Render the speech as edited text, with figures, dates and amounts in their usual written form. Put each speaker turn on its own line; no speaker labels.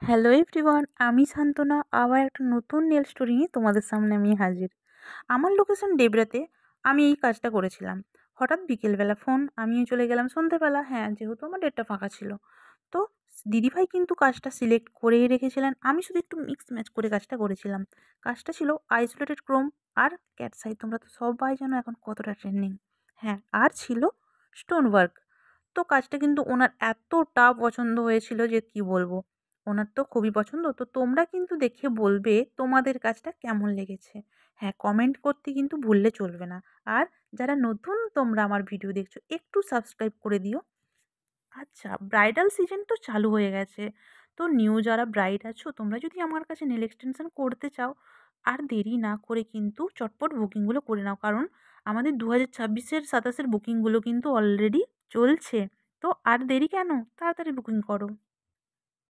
Hello everyone, আমি শান্তনা আবার একটা নতুন নেল স্টোরি নিয়ে তোমাদের সামনে আমি হাজির। আমার লোকেশন ডেবরাতে। আমি এই কাজটা করেছিলাম। হঠাৎ বিকেলবেলা ফোন, আমিও চলে গেলাম সন্ধ্যেবেলা। হ্যাঁ, যেহেতু আমার ডেটটা ফাঁকা ছিল। তো দিদিভাই কিন্তু কাজটা সিলেক্ট করেই রেখেছিলেন, আমি শুধু একটু মিক্স ম্যাচ করে কাজটা করেছিলাম। কাজটা ছিল আইসোলেটেড ক্রোম আর ক্যাটসাই, তোমরা তো সবাই জানো এখন কতটা ট্রেন্ডিং। হ্যাঁ, আর ছিল স্টোন ওয়ার্ক। তো কাজটা কিন্তু ওনার এতটা পছন্দ হয়েছিল যে কি বলবো। ওনার তো খুবই পছন্দ। তো তোমরা কিন্তু দেখে বলবে তোমাদের কাজটা কেমন লেগেছে। হ্যাঁ, কমেন্ট করতে কিন্তু ভুললে চলবে না। আর যারা নতুন তোমরা আমার ভিডিও দেখছো, একটু সাবস্ক্রাইব করে দিও। আচ্ছা, ব্রাইডাল সিজন তো চালু হয়ে গেছে। তো নিউ যারা ব্রাইড আছো, তোমরা যদি আমার কাছে নেল এক্সটেনশন করতে চাও, আর দেরি না করে কিন্তু চটপট বুকিংগুলো করে নাও। কারণ আমাদের 2026-এর 27-এর বুকিংগুলো কিন্তু অলরেডি চলছে। তো আর দেরি কেন? তাড়াতাড়ি বুকিং করো।